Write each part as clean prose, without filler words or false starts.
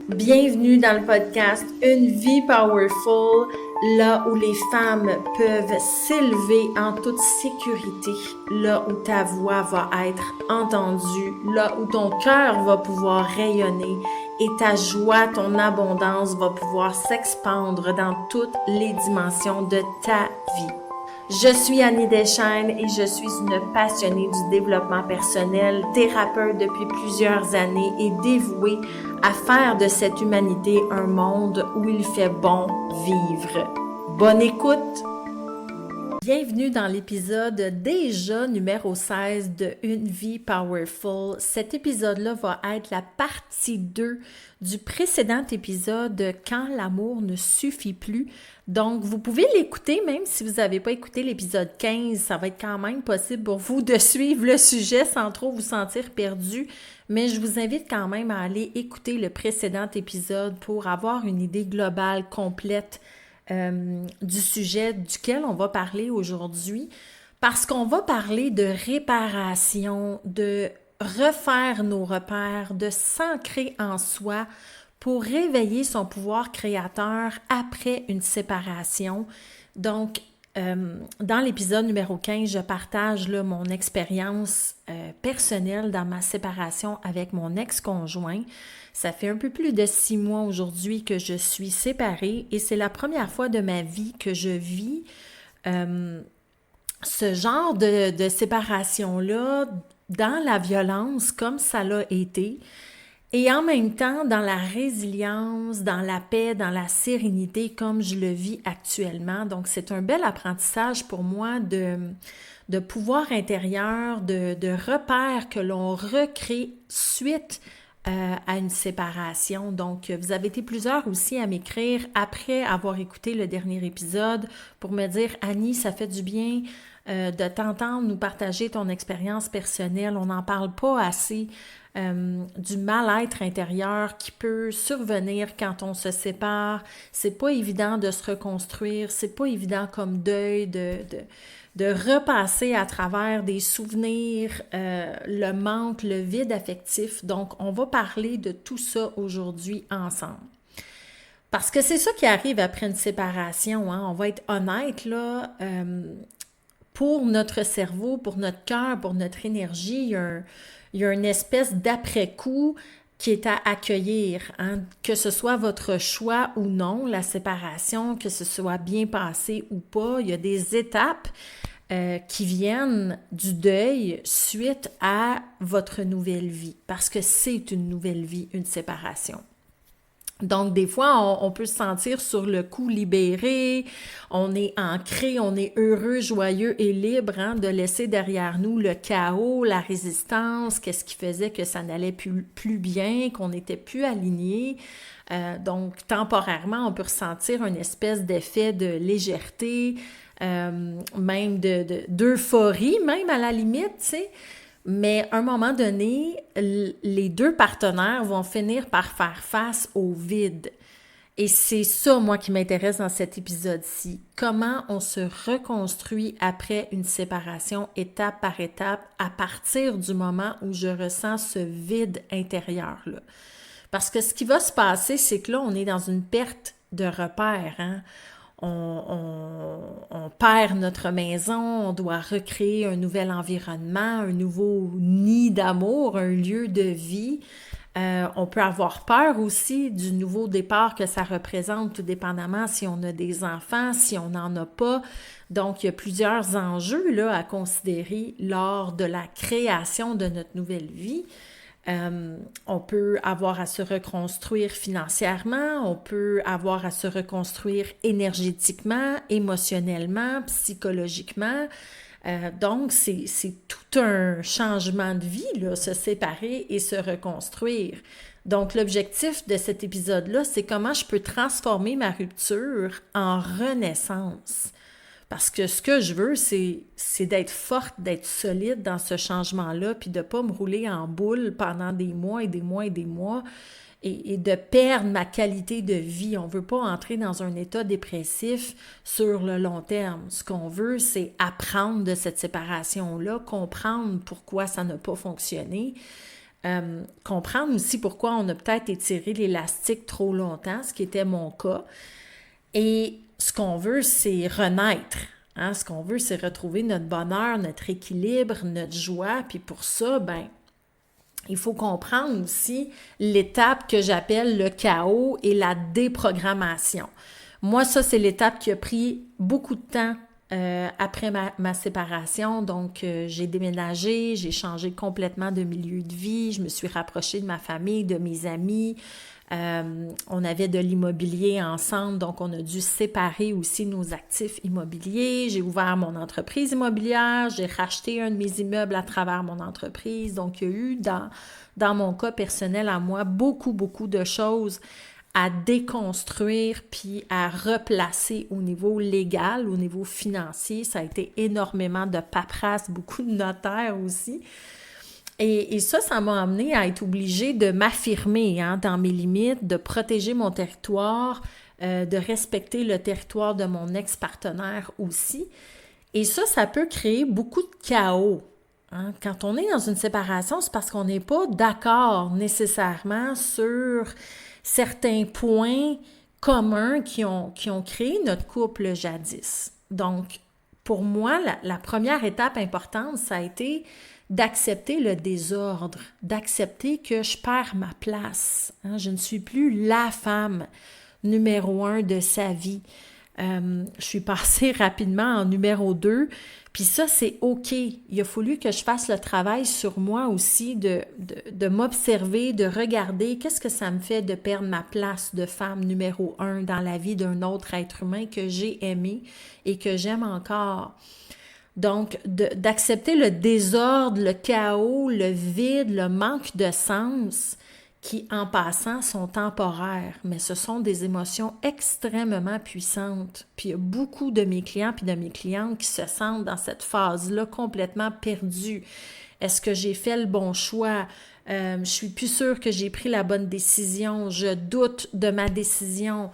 Bienvenue dans le podcast Une vie powerful, là où les femmes peuvent s'élever en toute sécurité, là où ta voix va être entendue, là où ton cœur va pouvoir rayonner et ta joie, ton abondance va pouvoir s'expandre dans toutes les dimensions de ta vie. Je suis Annie Deschaines et je suis une passionnée du développement personnel, thérapeute depuis plusieurs années et dévouée à faire de cette humanité un monde où il fait bon vivre. Bonne écoute! Bienvenue dans l'épisode déjà numéro 16 de Une vie powerful. Cet épisode-là va être la partie 2 du précédent épisode Quand l'amour ne suffit plus. Donc, vous pouvez l'écouter même si vous n'avez pas écouté l'épisode 15. Ça va être quand même possible pour vous de suivre le sujet sans trop vous sentir perdu. Mais je vous invite quand même à aller écouter le précédent épisode pour avoir une idée globale, complète du sujet duquel on va parler aujourd'hui, parce qu'on va parler de réparation, de refaire nos repères, de s'ancrer en soi pour réveiller son pouvoir créateur après une séparation. Donc, dans l'épisode numéro 15, je partage là, mon expérience personnelle dans ma séparation avec mon ex-conjoint. Ça fait un peu plus de 6 mois aujourd'hui que je suis séparée et c'est la première fois de ma vie que je vis ce genre de séparation-là dans la violence comme ça l'a été. Et en même temps, dans la résilience, dans la paix, dans la sérénité, comme je le vis actuellement. Donc, c'est un bel apprentissage pour moi de pouvoir intérieur, de repères que l'on recrée suite à une séparation. Donc, vous avez été plusieurs aussi à m'écrire après avoir écouté le dernier épisode pour me dire « Annie, ça fait du bien de t'entendre nous partager ton expérience personnelle. On n'en parle pas assez. » Du mal-être intérieur qui peut survenir quand on se sépare. C'est pas évident de se reconstruire, c'est pas évident comme deuil de repasser à travers des souvenirs, le manque, le vide affectif. Donc, on va parler de tout ça aujourd'hui ensemble. Parce que c'est ça qui arrive après une séparation, hein? On va être honnête, là, pour notre cerveau, pour notre cœur, pour notre énergie, il y a une espèce d'après-coup qui est à accueillir, hein? Que ce soit votre choix ou non, la séparation, que ce soit bien passé ou pas, il y a des étapes qui viennent du deuil suite à votre nouvelle vie, parce que c'est une nouvelle vie, une séparation. Donc, des fois, on peut se sentir sur le coup libéré, on est ancré, on est heureux, joyeux et libre de laisser derrière nous le chaos, la résistance, qu'est-ce qui faisait que ça n'allait plus bien, qu'on n'était plus aligné. Donc, temporairement, on peut ressentir une espèce d'effet de légèreté, même d'euphorie, même à la limite, tu sais. Mais à un moment donné, les deux partenaires vont finir par faire face au vide. Et c'est ça, moi, qui m'intéresse dans cet épisode-ci. Comment on se reconstruit après une séparation, étape par étape, à partir du moment où je ressens ce vide intérieur-là. Parce que ce qui va se passer, c'est que là, on est dans une perte de repères, hein? On perd notre maison, on doit recréer un nouvel environnement, un nouveau nid d'amour, un lieu de vie. On peut avoir peur aussi du nouveau départ que ça représente, tout dépendamment si on a des enfants, si on n'en a pas. Donc, il y a plusieurs enjeux là, à considérer lors de la création de notre nouvelle vie. On peut avoir à se reconstruire financièrement, on peut avoir à se reconstruire énergétiquement, émotionnellement, psychologiquement. Donc, c'est tout un changement de vie, là, se séparer et se reconstruire. Donc, l'objectif de cet épisode-là, c'est comment je peux transformer ma rupture en renaissance. Parce que ce que je veux, c'est d'être forte, d'être solide dans ce changement-là, puis de ne pas me rouler en boule pendant des mois et des mois et des mois et de perdre ma qualité de vie. On ne veut pas entrer dans un état dépressif sur le long terme. Ce qu'on veut, c'est apprendre de cette séparation-là, comprendre pourquoi ça n'a pas fonctionné, Comprendre aussi pourquoi on a peut-être étiré l'élastique trop longtemps, ce qui était mon cas. Et ce qu'on veut, c'est renaître. Hein? Ce qu'on veut, c'est retrouver notre bonheur, notre équilibre, notre joie. Puis pour ça, ben, il faut comprendre aussi l'étape que j'appelle le chaos et la déprogrammation. Moi, ça, c'est l'étape qui a pris beaucoup de temps après ma séparation. Donc, j'ai déménagé, j'ai changé complètement de milieu de vie, je me suis rapprochée de ma famille, de mes amis. On avait de l'immobilier ensemble, donc on a dû séparer aussi nos actifs immobiliers. J'ai ouvert mon entreprise immobilière, j'ai racheté un de mes immeubles à travers mon entreprise. Donc, il y a eu dans mon cas personnel à moi beaucoup de choses à déconstruire puis à replacer au niveau légal, au niveau financier. Ça a été énormément de paperasse, beaucoup de notaires aussi. Et ça m'a amené à être obligée de m'affirmer dans mes limites, de protéger mon territoire, de respecter le territoire de mon ex-partenaire aussi. Et ça peut créer beaucoup de chaos. Hein? Quand on est dans une séparation, c'est parce qu'on n'est pas d'accord nécessairement sur certains points communs qui ont créé notre couple jadis. Donc, pour moi, la première étape importante, ça a été d'accepter le désordre, d'accepter que je perds ma place. Hein? Je ne suis plus la femme numéro 1 de sa vie. Je suis passée rapidement en numéro 2, puis ça, c'est OK. Il a fallu que je fasse le travail sur moi aussi, de m'observer, de regarder qu'est-ce que ça me fait de perdre ma place de femme numéro 1 dans la vie d'un autre être humain que j'ai aimé et que j'aime encore. Donc, d'accepter le désordre, le chaos, le vide, le manque de sens qui, en passant, sont temporaires, mais ce sont des émotions extrêmement puissantes. Puis il y a beaucoup de mes clients puis de mes clientes qui se sentent dans cette phase-là complètement perdus. Est-ce que j'ai fait le bon choix? Je suis plus sûre que j'ai pris la bonne décision. Je doute de ma décision.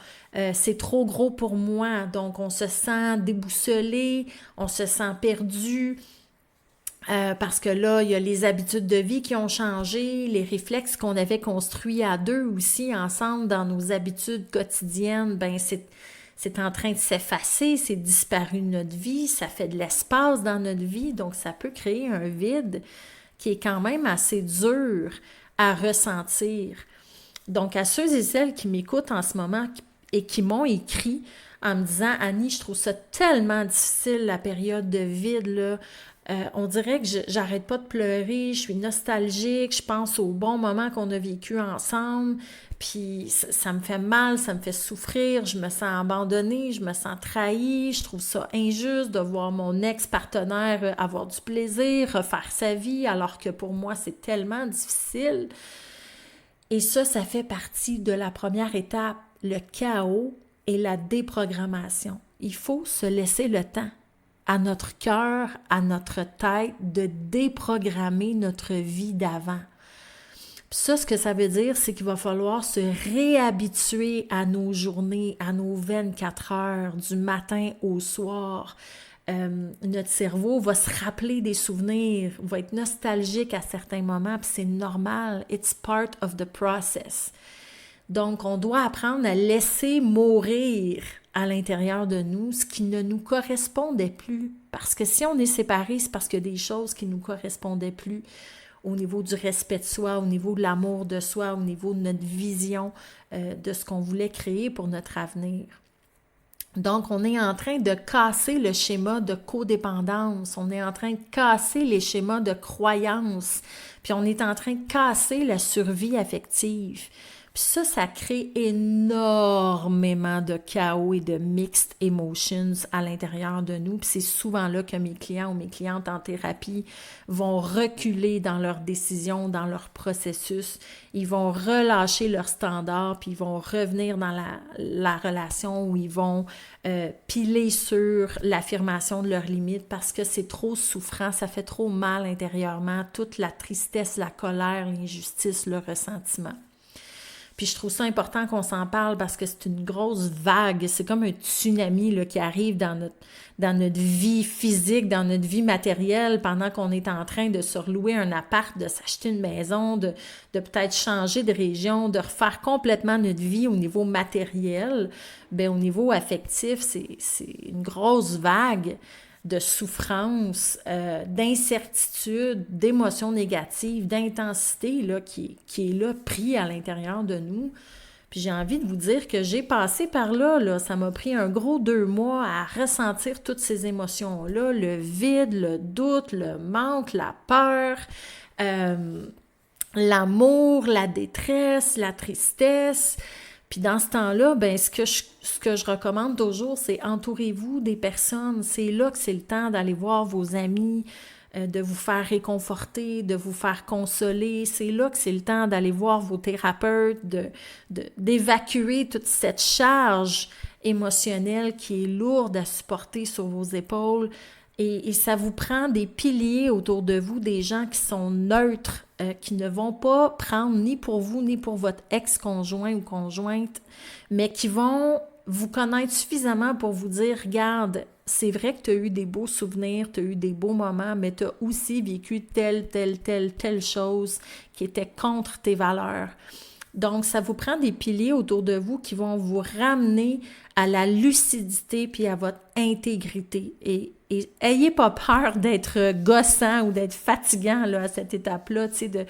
C'est trop gros pour moi. Donc, on se sent déboussolé, on se sent perdu. Parce que là, il y a les habitudes de vie qui ont changé, les réflexes qu'on avait construits à deux aussi, ensemble, dans nos habitudes quotidiennes, ben c'est en train de s'effacer, c'est disparu de notre vie, ça fait de l'espace dans notre vie, donc ça peut créer un vide qui est quand même assez dur à ressentir. Donc, à ceux et celles qui m'écoutent en ce moment et qui m'ont écrit en me disant « Annie, je trouve ça tellement difficile, la période de vide, là. On dirait que j'arrête pas de pleurer, je suis nostalgique, je pense aux bons moments qu'on a vécu ensemble, puis ça me fait mal, ça me fait souffrir, je me sens abandonnée, je me sens trahie, je trouve ça injuste de voir mon ex-partenaire avoir du plaisir, refaire sa vie, alors que pour moi, c'est tellement difficile. » Et ça fait partie de la première étape, le chaos et la déprogrammation. Il faut se laisser le temps à notre cœur, à notre tête, de déprogrammer notre vie d'avant. Puis ça, ce que ça veut dire, c'est qu'il va falloir se réhabituer à nos journées, à nos 24 heures, du matin au soir. Notre cerveau va se rappeler des souvenirs, va être nostalgique à certains moments, puis c'est normal. It's part of the process. Donc, on doit apprendre à laisser mourir à l'intérieur de nous ce qui ne nous correspondait plus. Parce que si on est séparés, c'est parce qu'il y a des choses qui ne nous correspondaient plus au niveau du respect de soi, au niveau de l'amour de soi, au niveau de notre vision de ce qu'on voulait créer pour notre avenir. Donc, on est en train de casser le schéma de codépendance, on est en train de casser les schémas de croyance, puis on est en train de casser la survie affective. Puis ça crée énormément de chaos et de mixed emotions à l'intérieur de nous. Puis c'est souvent là que mes clients ou mes clientes en thérapie vont reculer dans leurs décisions, dans leur processus. Ils vont relâcher leurs standards, puis ils vont revenir dans la relation où ils vont piler sur l'affirmation de leurs limites parce que c'est trop souffrant, ça fait trop mal intérieurement, toute la tristesse, la colère, l'injustice, le ressentiment. Puis je trouve ça important qu'on s'en parle parce que c'est une grosse vague. C'est comme un tsunami là, qui arrive dans notre vie physique, dans notre vie matérielle, pendant qu'on est en train de se relouer un appart, de s'acheter une maison, de peut-être changer de région, de refaire complètement notre vie au niveau matériel. Bien, au niveau affectif, c'est une grosse vague de souffrance, d'incertitude, d'émotions négatives, d'intensité là, qui est là, pris à l'intérieur de nous. Puis j'ai envie de vous dire que j'ai passé par là. Ça m'a pris un gros 2 mois à ressentir toutes ces émotions-là, le vide, le doute, le manque, la peur, l'amour, la détresse, la tristesse. Puis dans ce temps-là, ben ce que je recommande toujours, c'est entourez-vous des personnes. C'est là que c'est le temps d'aller voir vos amis, de vous faire réconforter, de vous faire consoler. C'est là que c'est le temps d'aller voir vos thérapeutes, d'évacuer toute cette charge émotionnelle qui est lourde à supporter sur vos épaules. Et ça vous prend des piliers autour de vous, des gens qui sont neutres, qui ne vont pas prendre ni pour vous ni pour votre ex-conjoint ou conjointe, mais qui vont vous connaître suffisamment pour vous dire, regarde, c'est vrai que tu as eu des beaux souvenirs, tu as eu des beaux moments, mais tu as aussi vécu telle chose qui était contre tes valeurs. Donc, ça vous prend des piliers autour de vous qui vont vous ramener à la lucidité puis à votre intégrité. Et ayez pas peur d'être gossant ou d'être fatigant là, à cette étape-là, tu sais,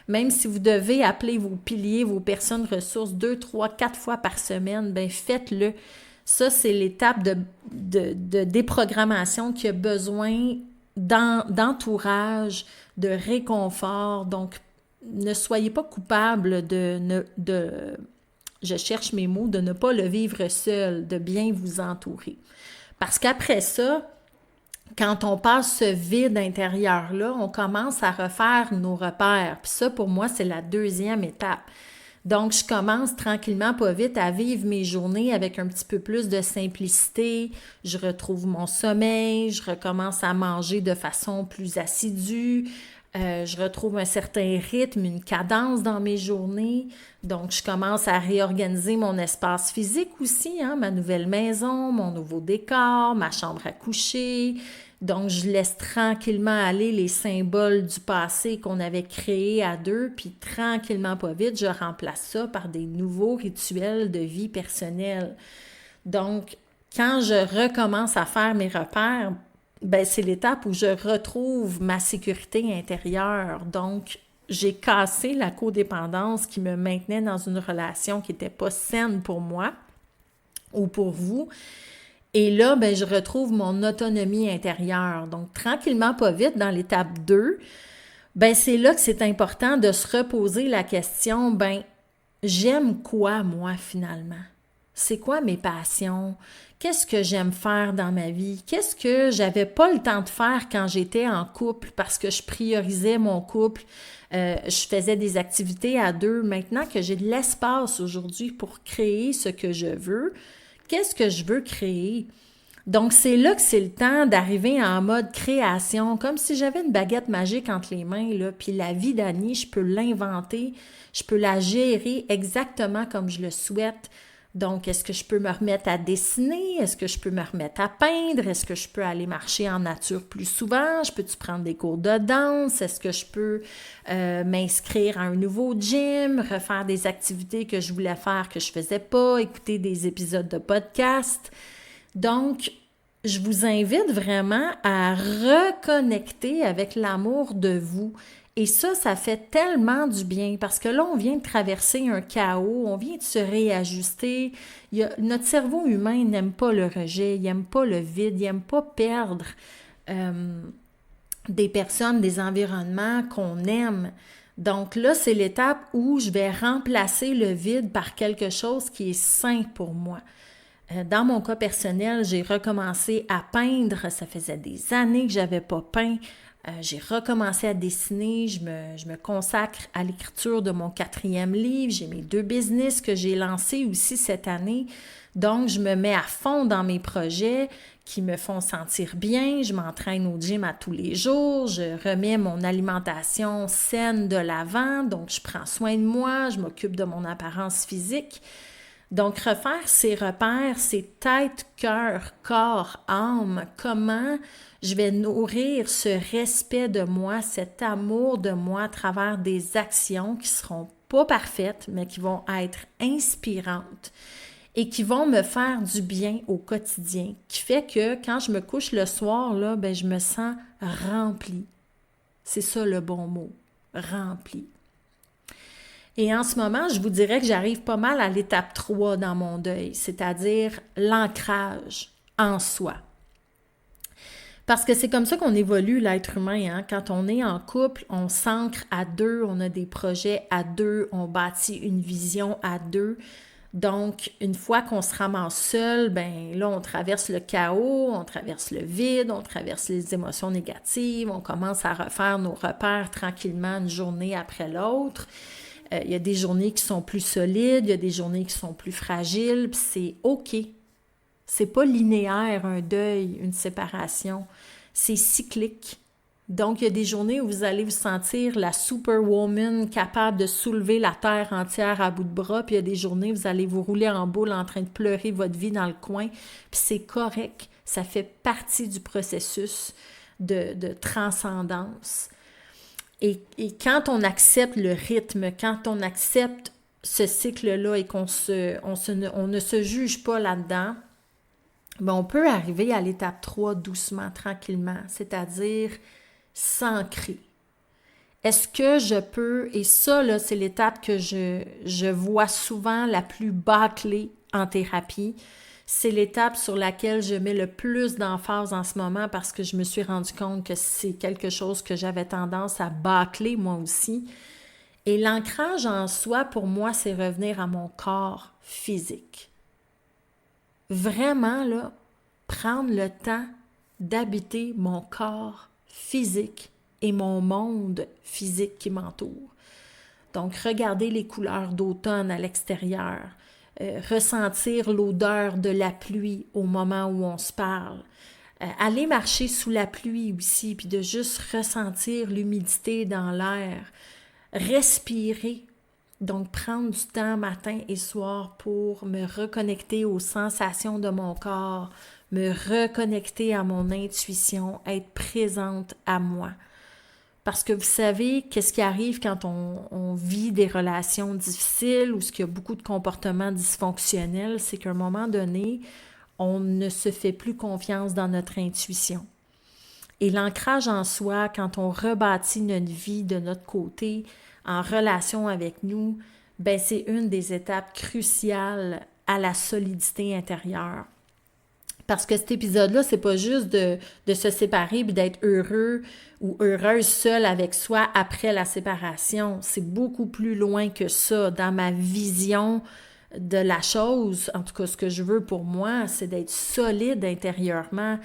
même si vous devez appeler vos piliers, vos personnes ressources 2, 3, 4 fois par semaine, ben faites-le. Ça, c'est l'étape de déprogrammation qui a besoin d'entourage, de réconfort. Donc, ne soyez pas coupable je cherche mes mots, de ne pas le vivre seul, de bien vous entourer. Parce qu'après ça, quand on passe ce vide intérieur-là, on commence à refaire nos repères. Puis ça, pour moi, c'est la deuxième étape. Donc, je commence tranquillement, pas vite, à vivre mes journées avec un petit peu plus de simplicité. Je retrouve mon sommeil, je recommence à manger de façon plus assidue. Je retrouve un certain rythme, une cadence dans mes journées. Donc, je commence à réorganiser mon espace physique aussi, hein, ma nouvelle maison, mon nouveau décor, ma chambre à coucher. Donc, je laisse tranquillement aller les symboles du passé qu'on avait créés à deux, puis tranquillement, pas vite, je remplace ça par des nouveaux rituels de vie personnelle. Donc, quand je recommence à faire mes repères, ben c'est l'étape où je retrouve ma sécurité intérieure. Donc, j'ai cassé la codépendance qui me maintenait dans une relation qui n'était pas saine pour moi ou pour vous. Et là, ben, je retrouve mon autonomie intérieure. Donc, tranquillement, pas vite, dans l'étape 2, ben, c'est là que c'est important de se reposer la question, ben, j'aime quoi, moi, finalement? C'est quoi mes passions? Qu'est-ce que j'aime faire dans ma vie? Qu'est-ce que j'avais pas le temps de faire quand j'étais en couple parce que je priorisais mon couple? Je faisais des activités à deux. Maintenant que j'ai de l'espace aujourd'hui pour créer ce que je veux, qu'est-ce que je veux créer? Donc, c'est là que c'est le temps d'arriver en mode création, comme si j'avais une baguette magique entre les mains, là, puis la vie d'Annie, je peux l'inventer, je peux la gérer exactement comme je le souhaite. Donc, est-ce que je peux me remettre à dessiner? Est-ce que je peux me remettre à peindre? Est-ce que je peux aller marcher en nature plus souvent? Peux-tu prendre des cours de danse? Est-ce que je peux m'inscrire à un nouveau gym? Refaire des activités que je voulais faire que je faisais pas? Écouter des épisodes de podcast? Donc, je vous invite vraiment à reconnecter avec l'amour de vous. Et ça fait tellement du bien parce que là, on vient de traverser un chaos, on vient de se réajuster. Notre cerveau humain n'aime pas le rejet, il n'aime pas le vide, il n'aime pas perdre des personnes, des environnements qu'on aime. Donc là, c'est l'étape où je vais remplacer le vide par quelque chose qui est sain pour moi. Dans mon cas personnel, j'ai recommencé à peindre. Ça faisait des années que je n'avais pas peint. J'ai recommencé à dessiner, je me consacre à l'écriture de mon 4e livre. J'ai mes 2 business que j'ai lancés aussi cette année. Donc, je me mets à fond dans mes projets qui me font sentir bien. Je m'entraîne au gym à tous les jours. Je remets mon alimentation saine de l'avant. Donc, je prends soin de moi. Je m'occupe de mon apparence physique. Donc, refaire ces repères, c'est tête, cœur, corps, âme. Comment je vais nourrir ce respect de moi, cet amour de moi à travers des actions qui seront pas parfaites, mais qui vont être inspirantes et qui vont me faire du bien au quotidien, qui fait que quand je me couche le soir, là, ben, je me sens remplie. C'est ça le bon mot, remplie. Et en ce moment, je vous dirais que j'arrive pas mal à l'étape 3 dans mon deuil, c'est-à-dire l'ancrage en soi. Parce que c'est comme ça qu'on évolue l'être humain, hein? Quand on est en couple, on s'ancre à 2, on a des projets à 2, on bâtit une vision à 2. Donc, une fois qu'on se ramasse seul, ben là, on traverse le chaos, on traverse le vide, on traverse les émotions négatives, on commence à refaire nos repères tranquillement une journée après l'autre. Il y a des journées qui sont plus solides, il y a des journées qui sont plus fragiles, puis c'est OK. C'est pas linéaire, un deuil, une séparation. C'est cyclique. Donc, il y a des journées où vous allez vous sentir la superwoman capable de soulever la terre entière à bout de bras, puis il y a des journées où vous allez vous rouler en boule en train de pleurer votre vie dans le coin, puis c'est correct. Ça fait partie du processus de transcendance. Et quand on accepte le rythme, quand on accepte ce cycle-là et on ne se juge pas là-dedans, ben on peut arriver à l'étape 3 doucement, tranquillement, c'est-à-dire s'ancrer. Est-ce que je peux, et ça, là, c'est l'étape que je vois souvent la plus bâclée en thérapie, c'est l'étape sur laquelle je mets le plus d'emphase en ce moment parce que je me suis rendu compte que c'est quelque chose que j'avais tendance à bâcler moi aussi. Et l'ancrage en soi, pour moi, c'est revenir à mon corps physique. Vraiment, là, prendre le temps d'habiter mon corps physique et mon monde physique qui m'entoure. Donc, regarder les couleurs d'automne à l'extérieur, ressentir l'odeur de la pluie au moment où on se parle, aller marcher sous la pluie aussi, puis de juste ressentir l'humidité dans l'air, respirer, donc prendre du temps matin et soir pour me reconnecter aux sensations de mon corps, me reconnecter à mon intuition, être présente à moi. Parce que vous savez, qu'est-ce qui arrive quand on vit des relations difficiles ou qu'il y a beaucoup de comportements dysfonctionnels, c'est qu'à un moment donné, on ne se fait plus confiance dans notre intuition. Et l'ancrage en soi, quand on rebâtit notre vie de notre côté, en relation avec nous, ben c'est une des étapes cruciales à la solidité intérieure. Parce que cet épisode-là, c'est pas juste de se séparer et d'être heureux ou heureuse seule avec soi après la séparation. C'est beaucoup plus loin que ça. Dans ma vision de la chose, en tout cas, ce que je veux pour moi, c'est d'être solide intérieurement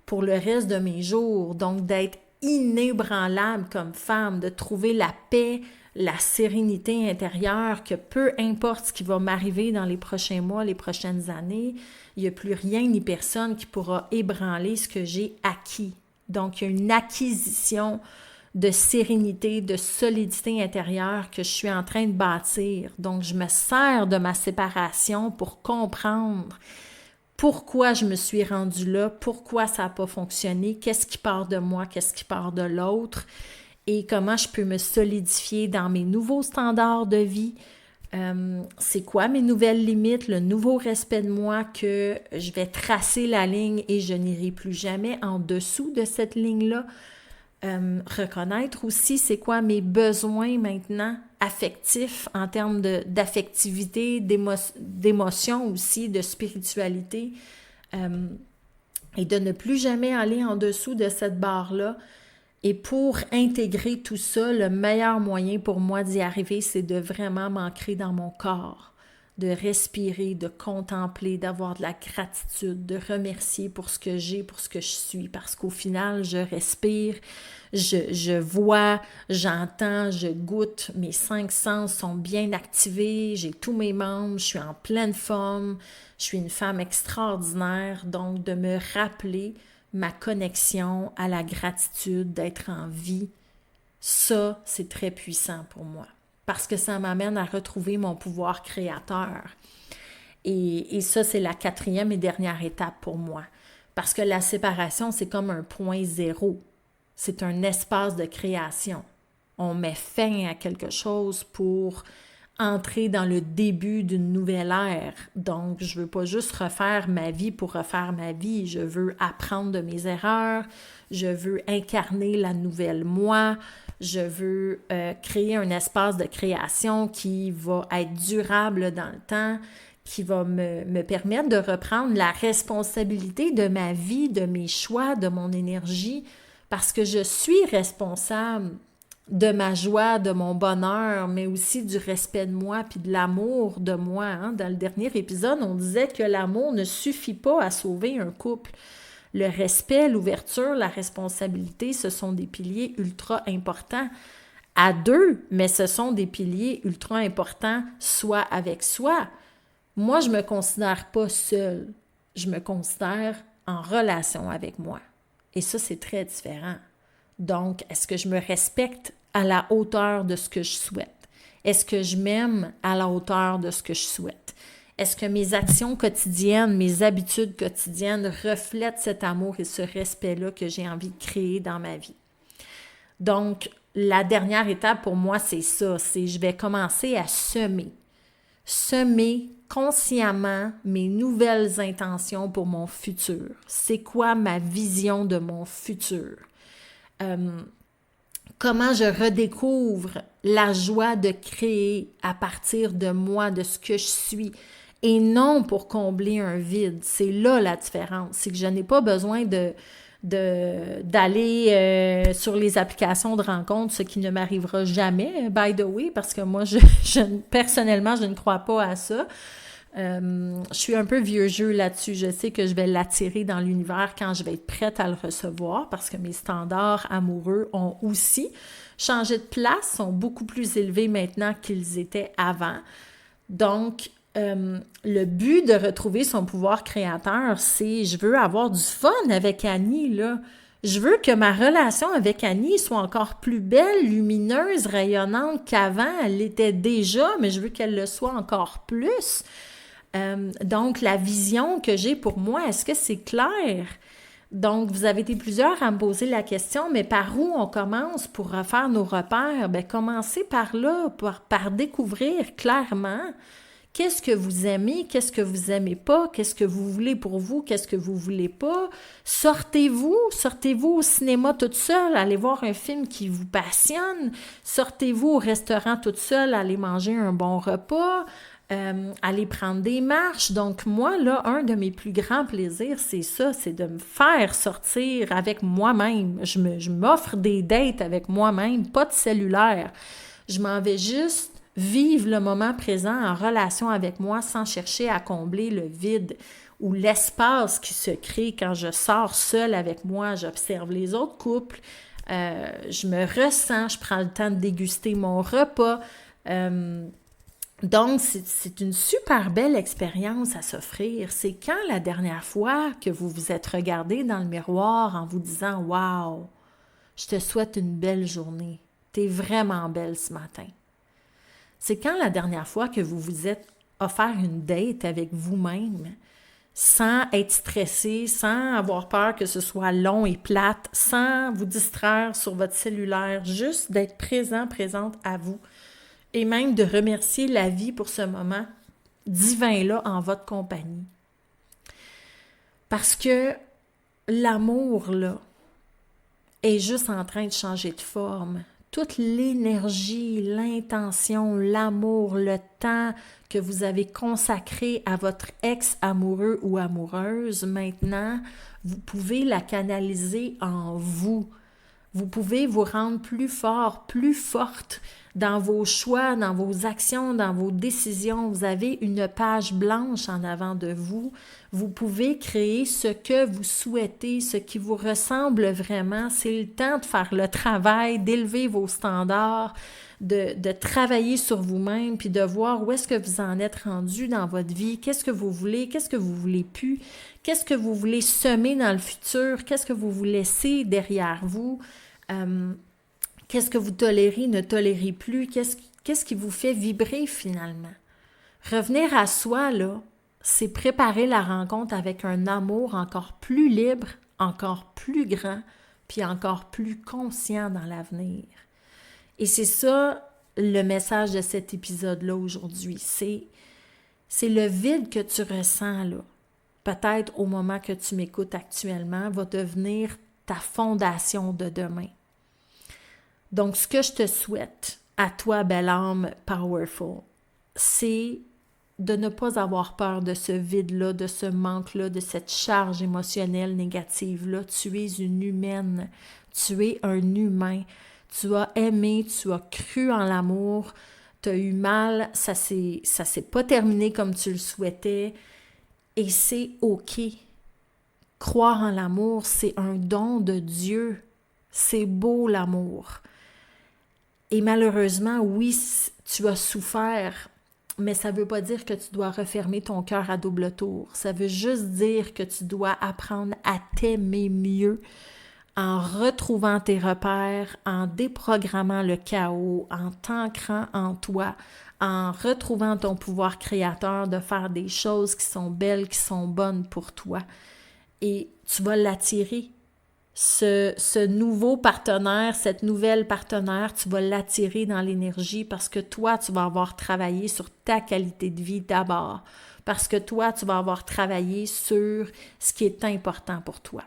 pour le reste de mes jours. Donc, d'être inébranlable comme femme, de trouver la paix, la sérénité intérieure, que peu importe ce qui va m'arriver dans les prochains mois, les prochaines années, il n'y a plus rien ni personne qui pourra ébranler ce que j'ai acquis. Donc, il y a une acquisition de sérénité, de solidité intérieure que je suis en train de bâtir. Donc, je me sers de ma séparation pour comprendre pourquoi je me suis rendue là, pourquoi ça n'a pas fonctionné, qu'est-ce qui part de moi, qu'est-ce qui part de l'autre, et comment je peux me solidifier dans mes nouveaux standards de vie. C'est quoi mes nouvelles limites, le nouveau respect de moi que je vais tracer la ligne et je n'irai plus jamais en dessous de cette ligne-là. Reconnaître aussi c'est quoi mes besoins maintenant affectifs en termes d'affectivité, d'émotion aussi, de spiritualité, et de ne plus jamais aller en dessous de cette barre-là. Et pour intégrer tout ça, le meilleur moyen pour moi d'y arriver, c'est de vraiment m'ancrer dans mon corps. de respirer, de contempler, d'avoir de la gratitude, de remercier pour ce que j'ai, pour ce que je suis, parce qu'au final, je respire, je vois, j'entends, je goûte, mes 5 sens sont bien activés, j'ai tous mes membres, je suis en pleine forme, je suis une femme extraordinaire, donc de me rappeler ma connexion à la gratitude, d'être en vie, ça, c'est très puissant pour moi parce que ça m'amène à retrouver mon pouvoir créateur. Et ça, c'est la 4e et dernière étape pour moi. Parce que la séparation, c'est comme un point zéro. C'est un espace de création. On met fin à quelque chose pour entrer dans le début d'une nouvelle ère. Donc, je veux pas juste refaire ma vie pour refaire ma vie. Je veux apprendre de mes erreurs. Je veux incarner la nouvelle moi. Je veux créer un espace de création qui va être durable dans le temps, qui va me permettre de reprendre la responsabilité de ma vie, de mes choix, de mon énergie, parce que je suis responsable de ma joie, de mon bonheur, mais aussi du respect de moi puis de l'amour de moi. Hein? Dans le dernier épisode, on disait que l'amour ne suffit pas à sauver un couple. Le respect, l'ouverture, la responsabilité, ce sont des piliers ultra importants à deux, mais ce sont des piliers ultra importants soi avec soi. Moi, je ne me considère pas seule. Je me considère en relation avec moi. Et ça, c'est très différent. Donc, est-ce que je me respecte à la hauteur de ce que je souhaite? Est-ce que je m'aime à la hauteur de ce que je souhaite? Est-ce que mes actions quotidiennes, mes habitudes quotidiennes reflètent cet amour et ce respect-là que j'ai envie de créer dans ma vie? Donc, la dernière étape pour moi, c'est ça. C'est je vais commencer à semer. Semer consciemment mes nouvelles intentions pour mon futur. C'est quoi ma vision de mon futur? Comment je redécouvre la joie de créer à partir de moi, de ce que je suis, et non pour combler un vide. C'est là la différence. C'est que je n'ai pas besoin d'aller sur les applications de rencontres, ce qui ne m'arrivera jamais, by the way, parce que moi, personnellement, je ne crois pas à ça. Je suis un peu vieux jeu là-dessus. Je sais que je vais l'attirer dans l'univers quand je vais être prête à le recevoir parce que mes standards amoureux ont aussi changé de place, sont beaucoup plus élevés maintenant qu'ils étaient avant. Donc, le but de retrouver son pouvoir créateur, c'est je veux avoir du fun avec Annie, là. Je veux que ma relation avec Annie soit encore plus belle, lumineuse, rayonnante qu'avant. Elle l'était déjà, mais je veux qu'elle le soit encore plus. Donc, la vision que j'ai pour moi, est-ce que c'est clair? Donc, vous avez été plusieurs à me poser la question, mais par où on commence pour refaire nos repères? Bien, commencez par là, par découvrir clairement qu'est-ce que vous aimez, qu'est-ce que vous aimez pas, qu'est-ce que vous voulez pour vous, qu'est-ce que vous voulez pas. Sortez-vous au cinéma toute seule, allez voir un film qui vous passionne. Sortez-vous au restaurant toute seule, allez manger un bon repas. Aller prendre des marches. Donc, moi, là, un de mes plus grands plaisirs, c'est ça, c'est de me faire sortir avec moi-même. Je m'offre des dates avec moi-même, pas de cellulaire. Je m'en vais juste vivre le moment présent en relation avec moi sans chercher à combler le vide ou l'espace qui se crée quand je sors seule avec moi. J'observe les autres couples, je me ressens, je prends le temps de déguster mon repas. Donc, c'est une super belle expérience à s'offrir. C'est quand la dernière fois que vous vous êtes regardé dans le miroir en vous disant « Wow, je te souhaite une belle journée. T'es vraiment belle ce matin. » C'est quand la dernière fois que vous vous êtes offert une date avec vous-même sans être stressé, sans avoir peur que ce soit long et plate, sans vous distraire sur votre cellulaire, juste d'être présente à vous. Et même de remercier la vie pour ce moment divin-là en votre compagnie. Parce que l'amour, là, est juste en train de changer de forme. Toute l'énergie, l'intention, l'amour, le temps que vous avez consacré à votre ex-amoureux ou amoureuse, maintenant, vous pouvez la canaliser en vous. Vous pouvez vous rendre plus fort, plus forte Dans vos choix, dans vos actions, dans vos décisions, vous avez une page blanche en avant de vous. Vous pouvez créer ce que vous souhaitez, ce qui vous ressemble vraiment. C'est le temps de faire le travail, d'élever vos standards, de travailler sur vous-même, puis de voir où est-ce que vous en êtes rendu dans votre vie, qu'est-ce que vous voulez plus, qu'est-ce que vous voulez semer dans le futur, qu'est-ce que vous laissez derrière vous, qu'est-ce que vous tolérez, ne tolérez plus, qu'est-ce qui vous fait vibrer finalement. Revenir à soi, là, c'est préparer la rencontre avec un amour encore plus libre, encore plus grand, puis encore plus conscient dans l'avenir. Et c'est ça le message de cet épisode-là aujourd'hui. C'est le vide que tu ressens là, peut-être au moment que tu m'écoutes actuellement, va devenir ta fondation de demain. Donc, ce que je te souhaite à toi, belle âme powerful, c'est de ne pas avoir peur de ce vide-là, de ce manque-là, de cette charge émotionnelle négative-là. Tu es une humaine, tu es un humain. Tu as aimé, tu as cru en l'amour, tu as eu mal, ça s'est pas terminé comme tu le souhaitais et c'est OK. Croire en l'amour, c'est un don de Dieu. C'est beau l'amour. Et malheureusement, oui, tu as souffert, mais ça ne veut pas dire que tu dois refermer ton cœur à double tour. Ça veut juste dire que tu dois apprendre à t'aimer mieux, en retrouvant tes repères, en déprogrammant le chaos, en t'ancrant en toi, en retrouvant ton pouvoir créateur de faire des choses qui sont belles, qui sont bonnes pour toi. Et tu vas l'attirer. Ce nouveau partenaire, cette nouvelle partenaire, tu vas l'attirer dans l'énergie parce que toi, tu vas avoir travaillé sur ta qualité de vie d'abord. Parce que toi, tu vas avoir travaillé sur ce qui est important pour toi.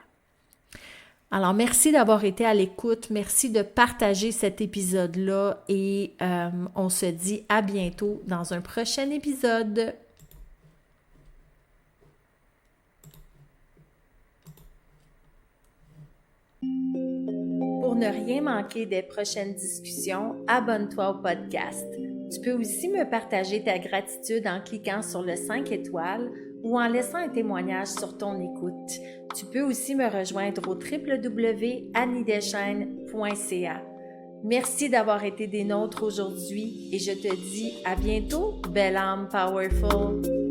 Alors, merci d'avoir été à l'écoute. Merci de partager cet épisode-là et on se dit à bientôt dans un prochain épisode. Pour ne rien manquer des prochaines discussions, abonne-toi au podcast. Tu peux aussi me partager ta gratitude en cliquant sur le 5 étoiles ou en laissant un témoignage sur ton écoute. Tu peux aussi me rejoindre au www.anniedeschênes.ca. Merci d'avoir été des nôtres aujourd'hui et je te dis à bientôt, belle âme powerful!